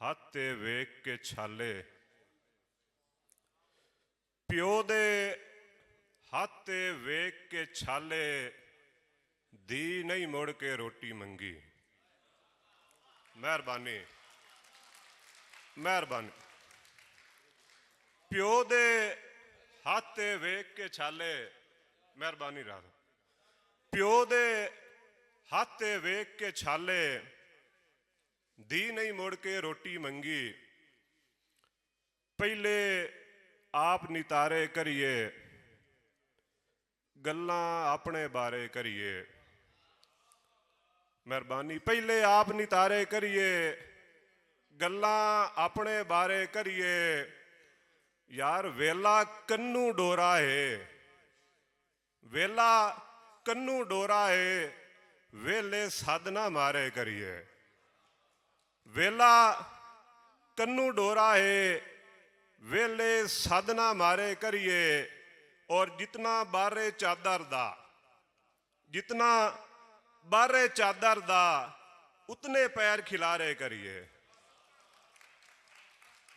ਹੱਥ ਤੇ ਵੇਖ ਕੇ ਛਾਲੇ, ਪਿਓ ਦੇ ਹੱਥ ਤੇ ਵੇਖ ਕੇ ਛਾਲੇ, ਦੀ ਨਹੀਂ ਮੁੜ ਕੇ ਰੋਟੀ ਮੰਗੀ। ਮਿਹਰਬਾਨੀ ਮਿਹਰਬਾਨੀ। ਪਿਓ ਦੇ ਹੱਥ ਤੇ ਵੇਖ ਕੇ ਛਾਲੇ, ਮਿਹਰਬਾਨੀ ਰਾਜ। ਪਿਓ ਦੇ ਹੱਥ ਤੇ ਵੇਖ ਕੇ ਛਾਲੇ, ਦੀ ਨਹੀਂ ਮੁੜ ਕੇ ਰੋਟੀ ਮੰਗੀ। ਪਹਿਲੇ ਆਪ ਨਿਤਾਰੇ ਕਰੀਏ, ਗੱਲਾਂ ਆਪਣੇ ਬਾਰੇ ਕਰੀਏ। ਮਿਹਰਬਾਨੀ। ਪਹਿਲੇ ਆਪ ਨਿਤਾਰੇ ਕਰੀਏ, ਗੱਲਾਂ ਆਪਣੇ ਬਾਰੇ ਕਰੀਏ। ਯਾਰ ਵੇਲਾ ਕੰਨੂ ਡੋਰਾ ਏ, ਵੇਲਾ ਕੰਨੂ ਡੋਰਾ ਏ, ਵੇਲੇ ਸੱਦ ਨਾ ਮਾਰੇ ਕਰੀਏ। ਵੇਲਾ ਕੰਨੂ ਡੋਰਾ ਏ, ਵੇਲੇ ਸੱਦ ਨਾ ਮਾਰੇ ਕਰੀਏ। और जितना बारे चादर दा, जितना बारे चादर दा, उतने पैर खिलारे करिए।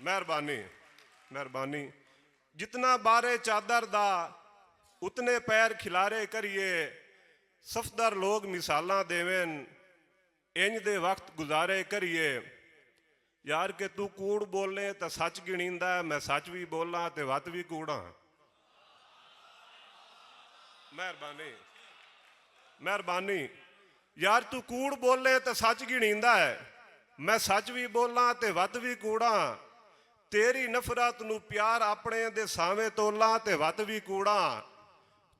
मेहरबानी मेहरबानी। जितना बारे चादर दा, उतने पैर खिलारे करिए। सफदर लोग मिसालां देवेन, इंज दे वक्त गुजारे करिए। यार के तू कूड़ बोले तो सच गिणींदा, मैं सच भी बोला तो वत भी कूड़ा। मेहरबानी मेहरबानी। यार तू कूड़ बोले तो सच गिणींदा है, मैं सच भी बोला तो वत भी कूड़ा। तेरी नफरत नू प्यार अपने दे सावे तोला ते वत भी कूड़ा।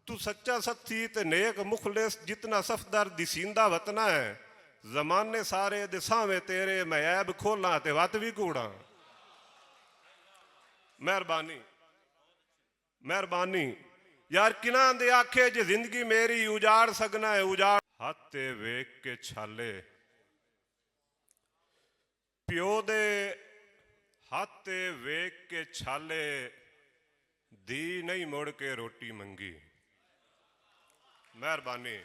तू सच्चा सत्थी ते नेक मुखलिस, जितना सफदर दिसींदा वतना है। जमाने सारे दे सावे तेरे मैं ऐब खोला ते वत भी कूड़ा। मेहरबानी मेहरबानी। यार किना दे आखे जे जिंदगी मेरी उजाड़ सकना है उजाड़। हथ ते वेख के छाले, प्यो दे हथ ते वेख के छाले, दी नहीं मुड़ के रोटी मंगी। मेहरबानी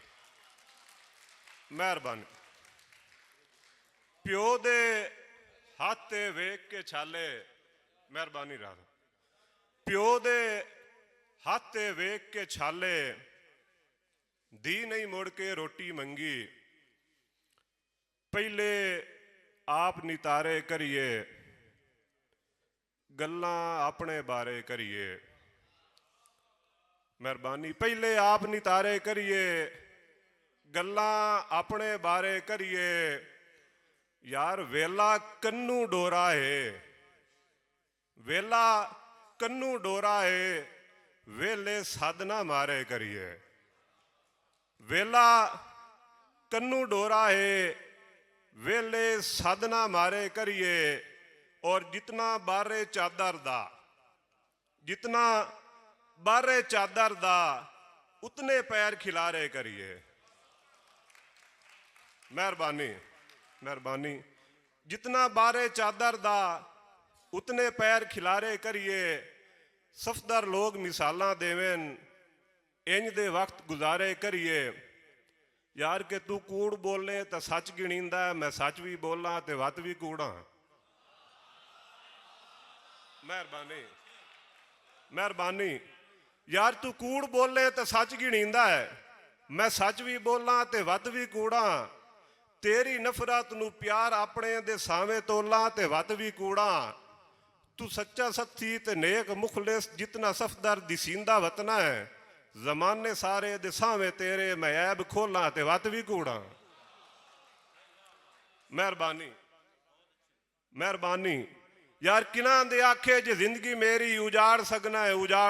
मेहरबानी। प्यो दे हथ ते वेख के छाले, मेहरबानी राज। प्यो दे हथ ते वेख के छाले, दी नहीं मुड़ के रोटी मंगी। पहले आप नितारे करिए, गल्लां अपने बारे करिए। मेहरबानी। पहले आप नितारे करिए, गल्लां अपने बारे करिए। यार वेला कन्नू डोरा है, वेला कन्नू डोरा है, वेले सद ना मारे करिए। वेला कन्नू डोरा है, वेले सद ना मारे करिए। और जितना बारे चादर दा, जितना बारे चादर दा, उतने पैर खिलारे करिए। मेहरबानी मेहरबानी। जितना बारे चादर दा, उतने पैर खिलारे करिए। सफदर लोग मिसालां देवेन, इंज दे वक्त गुजारे करिए। यार के तू कूड़ बोले तो सच गिणींदा, मैं सच भी बोला तो वत भी कूड़ा। मेहरबानी मेहरबानी। यार तू कूड़ बोले तो सच गिणींदा है, मैं सच भी बोला तो वत भी कूड़ा। तेरी नफरत नू प्यार अपने दे सावे तोला ते वत भी कूड़ा। तू सच्चा सत्थी ते नेक मुखलिस, जितना सफदर दिसींदा वतना है। जमाने सारे दे सावे तेरे मैं ऐब खोला ते वत भी कूड़ा। मेहरबानी मेहरबानी। यार किना दे आखे जे जिंदगी मेरी उजाड़ सकना है उजाड़।